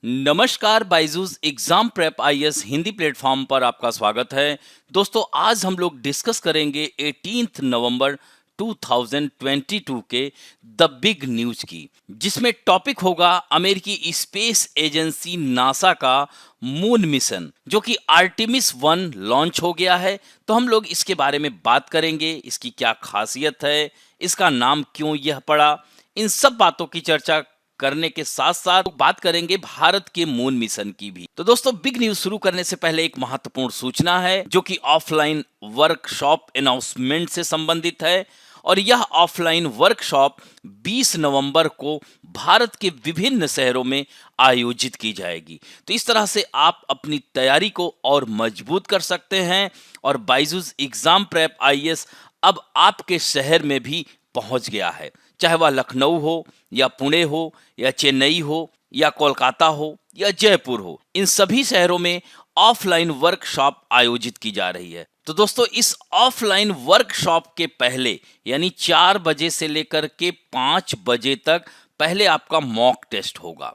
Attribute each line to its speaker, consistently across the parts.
Speaker 1: नमस्कार Byju's exam prep IAS Hindi platform पर आपका स्वागत है। दोस्तों आज हम लोग डिस्कस करेंगे 18 नवंबर 2022 के द बिग न्यूज की, जिसमें टॉपिक होगा अमेरिकी स्पेस एजेंसी नासा का मून मिशन जो कि आर्टेमिस 1 लॉन्च हो गया है। तो हम लोग इसके बारे में बात करेंगे, इसकी क्या खासियत है, इसका नाम क्यों यह पड़ा, इन सब बातों की चर्चा करने के साथ साथ बात करेंगे भारत के मून मिशन की भी। तो दोस्तों बिग न्यूज शुरू करने से पहले एक महत्वपूर्ण सूचना है जो कि ऑफलाइन वर्कशॉप अनाउंसमेंट से संबंधित है, और यह ऑफलाइन वर्कशॉप 20 नवंबर को भारत के विभिन्न शहरों में आयोजित की जाएगी। तो इस तरह से आप अपनी तैयारी को और मजबूत कर सकते हैं, और बाइजूस एग्जाम प्रेप आईएएस अब आपके शहर में भी पहुंच गया है, चाहे वह लखनऊ हो या पुणे हो या चेन्नई हो या कोलकाता हो या जयपुर हो। इन सभी शहरों में ऑफलाइन वर्कशॉप आयोजित की जा रही है। तो दोस्तों इस ऑफलाइन वर्कशॉप के पहले यानी 4 बजे से लेकर के 5 बजे तक पहले आपका मॉक टेस्ट होगा,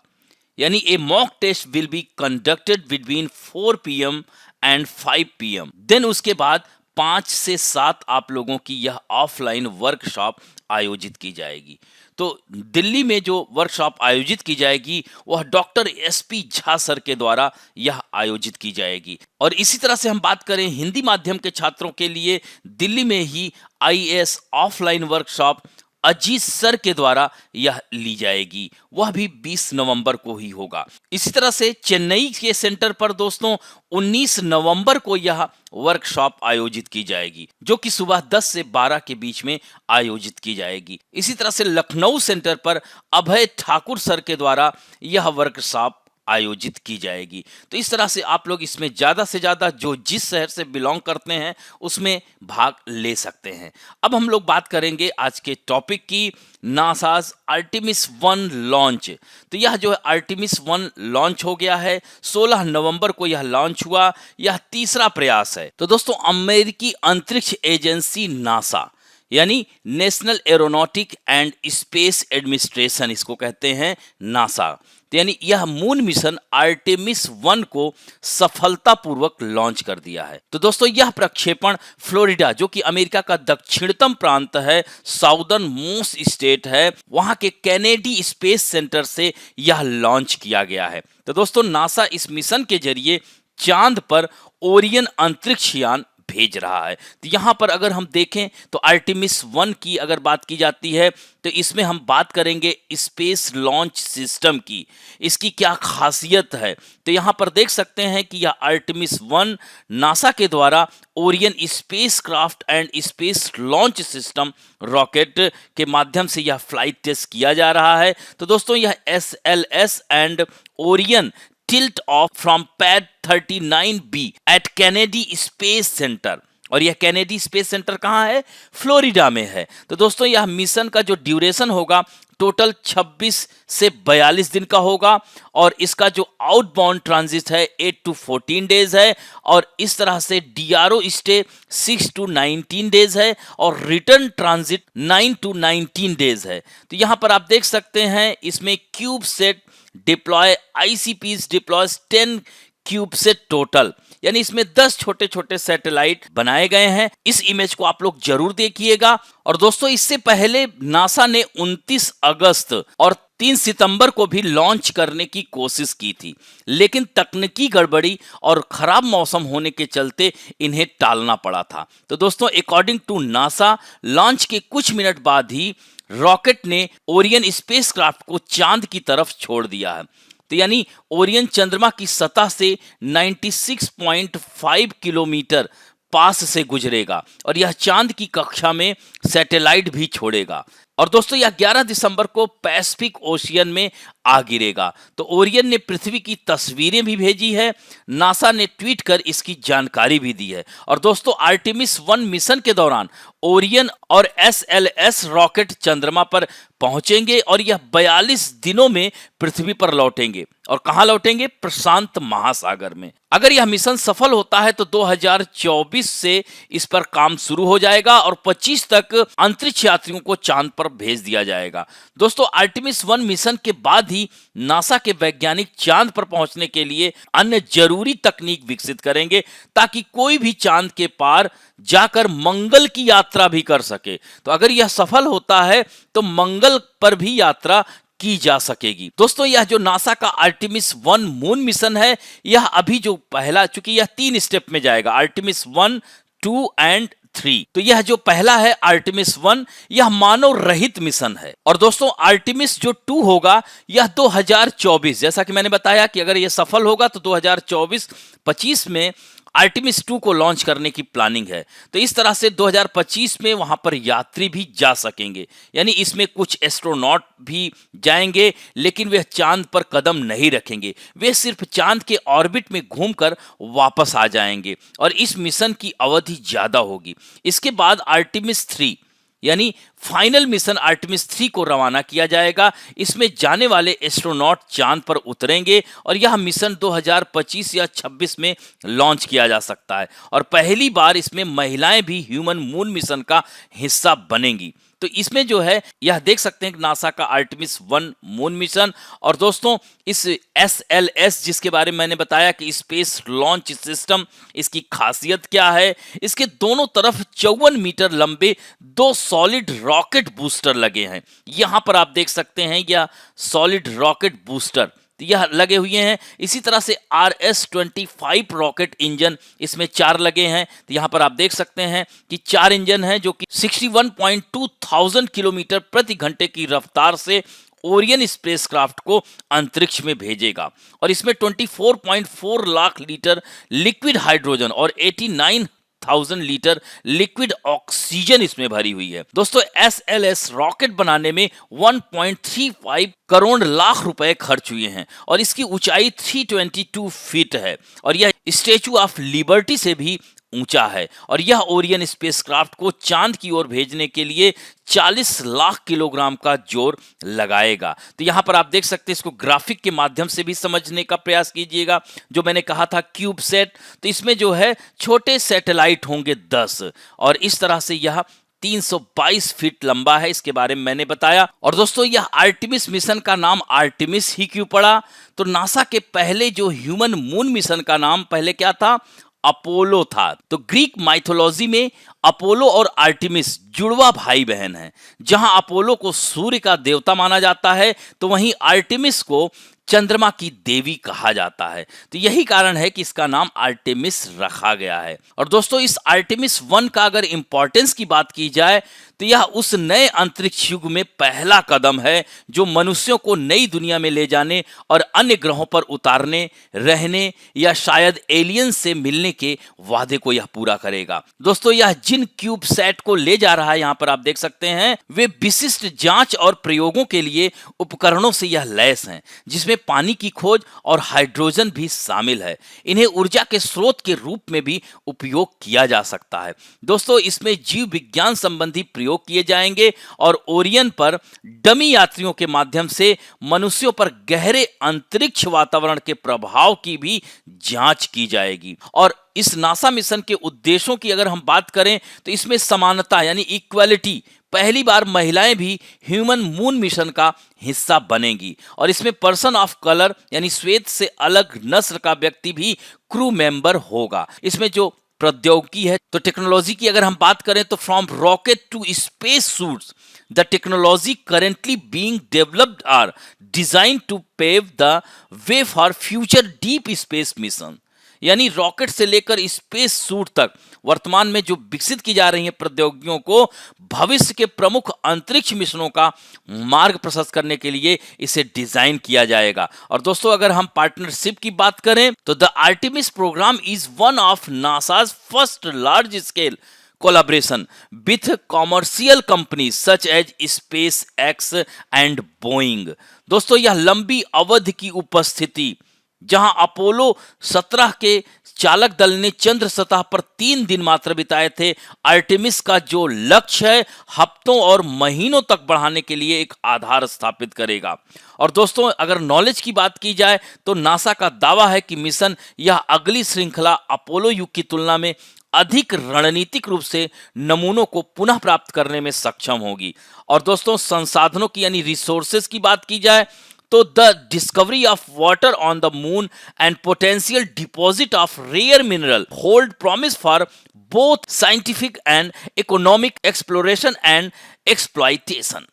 Speaker 1: यानी a mock test will be conducted between 4 PM and 5 PM। Then उसके बाद 5 से 7 आप लोगों की यह ऑफलाइन वर्कशॉप आयोजित की जाएगी। तो दिल्ली में जो वर्कशॉप आयोजित की जाएगी वह डॉक्टर SP झा सर के द्वारा यह आयोजित की जाएगी। और इसी तरह से हम बात करें हिंदी माध्यम के छात्रों के लिए, दिल्ली में ही IAS offline workshop Ajit sir के द्वारा यह ली जाएगी, वह भी 20 नवंबर को ही होगा। इसी तरह से चेन्नई के सेंटर पर दोस्तों 19 नवंबर को यह वर्कशॉप आयोजित की जाएगी, जो कि सुबह 10 से 12 के बीच में आयोजित की जाएगी। इसी तरह से लखनऊ सेंटर पर अभय ठाकुर सर के द्वारा यह वर्कशॉप आयोजित की जाएगी। तो इस तरह से आप लोग इसमें ज्यादा से ज्यादा जो जिस शहर से बिलोंग करते हैं उसमें भाग ले सकते हैं। अब हम लोग बात करेंगे आज के टॉपिक की, नासाज आर्टेमिस 1 लॉन्च। तो यह जो है आर्टेमिस 1 लॉन्च हो गया है, 16 नवंबर को यह लॉन्च हुआ। यह तीसरा प्रयास है। तो दोस्तों अमेरिकी अंतरिक्ष एजेंसी नासा यानी national aeronautic and space administration, इसको कहते हैं नासा, तो यानी यह मून मिशन आर्टेमिस 1 को सफलतापूर्वक लॉन्च कर दिया है। तो दोस्तों यह प्रक्षेपण फ्लोरिडा, जो कि अमेरिका का दक्षिणतम प्रांत है, साउदर्न मोस्ट स्टेट है, वहां के कैनेडी स्पेस सेंटर से यह लॉन्च किया गया है। तो दोस्तों नासा इस मिशन के जरिए चांद पर ओरियन अंतरिक्ष यान भेज रहा है। तो यहां पर अगर हम देखें तो आर्टेमिस 1 की अगर बात की जाती है तो इसमें हम बात करेंगे स्पेस लॉन्च सिस्टम की, इसकी क्या खासियत है। तो यहां पर देख सकते हैं कि यह आर्टेमिस 1 नासा के द्वारा Orion space craft and space launch system rocket के माध्यम से यह फ्लाइट टेस्ट किया जा रहा है। तो दोस्तों यह SLS and Orion tilt off from pad 39B at Kennedy Space Center, और यह कैनेडी स्पेस सेंटर कहां है? फ्लोरिडा में है। तो दोस्तों यह मिशन का जो ड्यूरेशन होगा टोटल 26 से 42 दिन का होगा, और इसका जो आउटबाउंड ट्रांजिट है 8 to 14 डेज है, और इस तरह से DRO स्टे 6 to 19 डेज है, और रिटर्न ट्रांजिट 9 to 19 डेज है। तो यहां पर आप देख सकते हैं इसमें cubesat deploy ICPs deploys 10 cubesat total, यानी इसमें 10 छोटे छोटे सैटेलाइट बनाए गए हैं। इस इमेज को आप लोग जरूर देखिएगा। और दोस्तों इससे पहले नासा ने 29 अगस्त और 3 सितंबर को भी लॉन्च करने की कोशिश की थी, लेकिन तकनीकी गड़बड़ी और खराब मौसम होने के चलते इन्हें टालना पड़ा था। तो दोस्तों अकॉर्डिंग टू नासा लॉन्च के कुछ मिनट बाद ही रॉकेट ने ओरियन स्पेसक्राफ्ट को चांद की तरफ छोड़ दिया है। तो यानी ओरियन चंद्रमा की सतह से 96.5 किलोमीटर पास से गुजरेगा, और यह चांद की कक्षा में सैटेलाइट भी छोड़ेगा। और दोस्तों यह 11 दिसंबर को पैसिफिक ओशियन में आ गिरेगा। तो ओरियन ने पृथ्वी की तस्वीरें भी भेजी है, नासा ने ट्वीट कर इसकी जानकारी भी दी है। और दोस्तों आर्टेमिस 1 मिशन के दौरान ओरियन और SLS रॉकेट चंद्रमा पर पहुंचेंगे और यह 42 दिनों में पृथ्वी पर लौटेंगे। और कहां लौटेंगे? प्रशांत महासागर में। अगर यह मिशन सफल होता है तो 2024 से इस पर काम शुरू हो जाएगा और 25 तक अंतरिक्ष यात्रियों को चांद पर भेज दिया जाएगा। दोस्तों, आर्टेमिस 1 मिशन के बाद ही नासा के वैज्ञानिक चांद पर पहुंचने के लिए अन्य जरूरी तकनीक विकसित करेंगे ताकि कोई भी चांद के पार जाकर मंगल की यात्रा भी कर सके। तो अगर यह सफल होता है तो मंगल पर भी यात्रा की जा सकेगी। दोस्तों, यह जो नासा का आर्टेमिस 1 मून मिशन है, यह अभी जो पहला, चूंकि यह 3 स्टेप में जाएगा, आर्टेमिस 1, 2 एंड 3। तो यह जो पहला है आर्टेमिस 1, यह मानव रहित मिशन है। और दोस्तों, आर्टेमिस जो 2 होगा यह 2024, जैसा कि मैंने बताया कि अगर यह सफल होगा तो 2024-25 में आर्टेमिस 2 को लॉन्च करने की प्लानिंग है। तो इस तरह से 2025 में वहां पर यात्री भी जा सकेंगे, यानी इसमें कुछ एस्ट्रोनॉट भी जाएंगे, लेकिन वे चांद पर कदम नहीं रखेंगे, वे सिर्फ चांद के ऑर्बिट में घूमकर वापस आ जाएंगे और इस मिशन की अवधि ज्यादा होगी। इसके बाद आर्टेमिस 3 यानी फाइनल मिशन आर्टेमिस 3 को रवाना किया जाएगा। इसमें जाने वाले एस्ट्रोनॉट चांद पर उतरेंगे और यह मिशन 2025 या 26 में लॉन्च किया जा सकता है और पहली बार इसमें महिलाएं भी ह्यूमन मून मिशन का हिस्सा बनेंगी। तो इसमें जो है यह देख सकते हैं कि नासा का आर्टेमिस 1 मून मिशन। और दोस्तों, इस SLS जिसके बारे में मैंने बताया कि स्पेस लॉन्च सिस्टम, इसकी खासियत क्या है? इसके दोनों तरफ 54 मीटर लंबे 2 सॉलिड रॉकेट बूस्टर लगे हैं। यहां पर आप देख सकते हैं यह सॉलिड रॉकेट बूस्टर यह लगे हुए हैं। इसी तरह से RS-25 रॉकेट इंजन इसमें 4 लगे हैं। तो यहां पर आप देख सकते हैं कि 4 इंजन हैं जो कि 61.2 थाउजेंड किलोमीटर प्रति घंटे की रफ्तार से ओरियन स्पेसक्राफ्ट को अंतरिक्ष में भेजेगा। और इसमें 24.4 लाख लीटर लिक्विड हाइड्रोजन और 89,000 लीटर लिक्विड ऑक्सीजन इसमें भरी हुई है। दोस्तों, SLS रॉकेट बनाने में 1.35 करोड़ लाख रुपए खर्च हुए हैं और इसकी ऊंचाई 322 फीट है और यह स्टैचू ऑफ लिबर्टी से भी ऊंचा है। और यह ओरियन स्पेसक्राफ्ट को चांद की ओर भेजने के लिए 40 लाख किलोग्राम का जोर लगाएगा। तो यहां पर आप देख सकते हैं, इसको ग्राफिक के माध्यम से भी समझने का प्रयास कीजिएगा। जो मैंने कहा था क्यूब सेट, तो इसमें जो है छोटे सैटेलाइट होंगे 10 और इस तरह से यह 322 फीट लंबा है, इसके बारे में मैंने बताया। और दोस्तों, यह आर्टेमिस मिशन का नाम आर्टेमिस ही क्यों पड़ा? तो नासा के पहले जो ह्यूमन मून मिशन का नाम पहले क्या था? अपोलो था। तो ग्रीक माइथोलॉजी में अपोलो और आर्टेमिस जुड़वा भाई बहन हैं। जहां अपोलो को सूर्य का देवता माना जाता है तो वहीं आर्टेमिस को चंद्रमा की देवी कहा जाता है। तो यही कारण है कि इसका नाम आर्टेमिस रखा गया है। और दोस्तों, इस आर्टेमिस 1 का अगर इंपॉर्टेंस की बात की जाए तो यह उस नए अंतरिक्ष युग में पहला कदम है जो मनुष्यों को नई दुनिया में ले जाने और अन्य ग्रहों पर उतारने, रहने या शायद एलियंस से मिलने के वादे को यह पूरा करेगा। दोस्तों, यह जिन क्यूब सैट को ले जा रहा है, यहां पर आप देख सकते हैं, वे विशिष्ट जांच और प्रयोगों के लिए उपकरणों से यह लैस हैं, जिसमें पानी की खोज और हाइड्रोजन भी शामिल है। इन्हें ऊर्जा के स्रोत के रूप में भी उपयोग किया जा सकता है। दोस्तों, इसमें जीव विज्ञान संबंधी प्रयोग किए जाएंगे और ओरियन पर डमी यात्रियों के माध्यम से मनुष्यों पर गहरे अंतरिक्ष वातावरण के प्रभाव की भी जांच की जाएगी। और इस नासा मिशन के उद्देश्यों की अगर हम बात करें तो इसमें समानता यानी इक्वालिटी, पहली बार महिलाएं भी ह्यूमन मून मिशन का हिस्सा बनेंगी और इसमें पर्सन ऑफ कलर यानी श्वेत से अलग नस्ल का व्यक्ति भी क्रू मेंबर होगा। इसमें जो प्रौद्योगिकी है, तो टेक्नोलॉजी की अगर हम बात करें तो from rocket to space suits the technology currently being developed are design to pave the way for future deep space mission. यानी रॉकेट से लेकर स्पेस सूट तक वर्तमान में जो विकसित की जा रही है प्रौद्योगिकियों को भविष्य के प्रमुख अंतरिक्ष मिशनों का मार्ग प्रशस्त करने के लिए इसे डिजाइन किया जाएगा। और दोस्तों, अगर हम पार्टनरशिप की बात करें तो the Artemis programme is one of NASA's first large scale collaboration with commercial companies such as SpaceX and Boeing। दोस्तों, यह लंबी अवधि की उपस्थिति जहां अपोलो 17 के चालक दल ने चंद्र सतह पर 3 दिन मात्र बिताए थे, आर्टेमिस का जो लक्ष्य है हफ्तों और महीनों तक बढ़ाने के लिए एक आधार स्थापित करेगा। और दोस्तों, अगर नॉलेज की बात की जाए तो नासा का दावा है कि मिशन यह अगली श्रृंखला अपोलो युग की तुलना में अधिक रणनीतिक रूप से नमूनों को पुनः प्राप्त करने में सक्षम होगी। और दोस्तों, संसाधनों की यानी रिसोर्सेज की बात की जाए तो the discovery of water on the moon and potential deposit of rare mineral hold promise for both scientific and economic exploration and exploitation.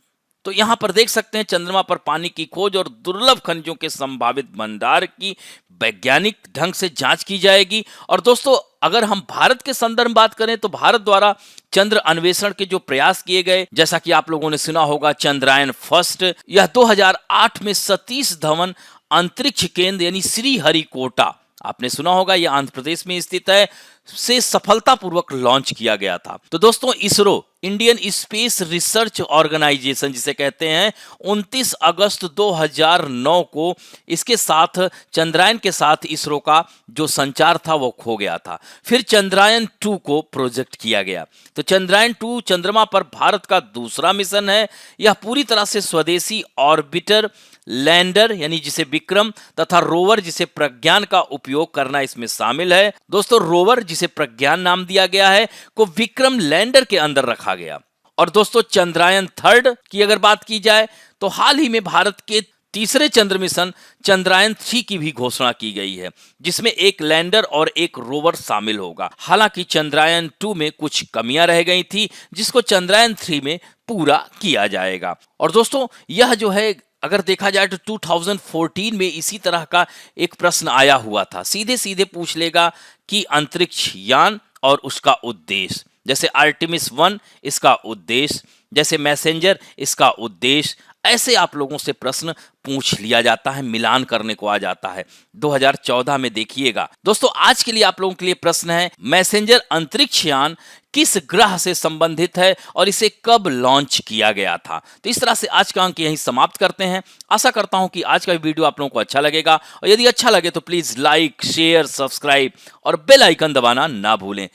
Speaker 1: तो यहां पर देख सकते हैं चंद्रमा पर पानी की खोज और दुर्लभ खनिजों के संभावित भंडार की वैज्ञानिक ढंग से जांच की जाएगी। और दोस्तों, अगर हम भारत के संदर्भ में बात करें तो भारत द्वारा चंद्र अन्वेषण के जो प्रयास किए गए, जैसा कि आप लोगों ने सुना होगा चंद्रयान फर्स्ट, यह 2008 में सतीश धवन अंतरिक्ष केंद्र यानी श्रीहरिकोटा, आपने सुना होगा यह आंध्र प्रदेश में स्थित है, से सफलतापूर्वक लॉन्च किया गया था। तो दोस्तों, ISRO Indian space research organisation जिसे कहते हैं, 29 अगस्त 2009 को इसके साथ चंद्रयान के साथ इसरो का जो संचार था वो खो गया था। फिर चंद्रयान 2 को प्रोजेक्ट किया गया। तो चंद्रयान 2 चंद्रमा पर भारत का दूसरा मिशन है। यह पूरी तरह से स्वदेशी ऑर्बिटर, लैंडर यानी जिसे विक्रम तथा रोवर जिसे प्रज्ञान का उपयोग करना इसमें शामिल है। दोस्तों, रोवर जिसे प्रज्ञान नाम दिया गया है को विक्रम लैंडर के अंदर रखा गया। और दोस्तों, चंद्रयान 3 की अगर बात की जाए तो हाल ही में भारत के तीसरे चंद्र मिशन चंद्रयान 3 की भी घोषणा की गई है, जिसमें एक लैंडर और एक रोवर शामिल होगा। हालांकि चंद्रयान 2 में कुछ कमियां रह गई थी, जिसको चंद्रयान 3 में पूरा किया जाएगा। और दोस्तों, यह जो है अगर देखा जाए तो 2014 में इसी तरह का एक प्रश्न आया हुआ था। सीधे सीधे पूछ लेगा कि अंतरिक्ष यान और उसका उद्देश्य, जैसे आर्टेमिस 1 इसका उद्देश्य, जैसे मैसेंजर इसका उद्देश्य, ऐसे आप लोगों से प्रश्न पूछ लिया जाता है, मिलान करने को आ जाता है। 2014 में देखिएगा। दोस्तों, आज के लिए आप लोगों के लिए प्रश्न है, मैसेंजर अंतरिक्ष यान किस ग्रह से संबंधित है और इसे कब लॉन्च किया गया था। तो इस तरह से आज का अंक यहीं समाप्त करते हैं। आशा करता हूं कि आज का वीडियो आप लोगों को अच्छा लगेगा, और यदि अच्छा लगे तो प्लीज लाइक, शेयर, सब्सक्राइब और बेल आइकन दबाना ना भूलें।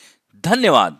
Speaker 1: धन्यवाद।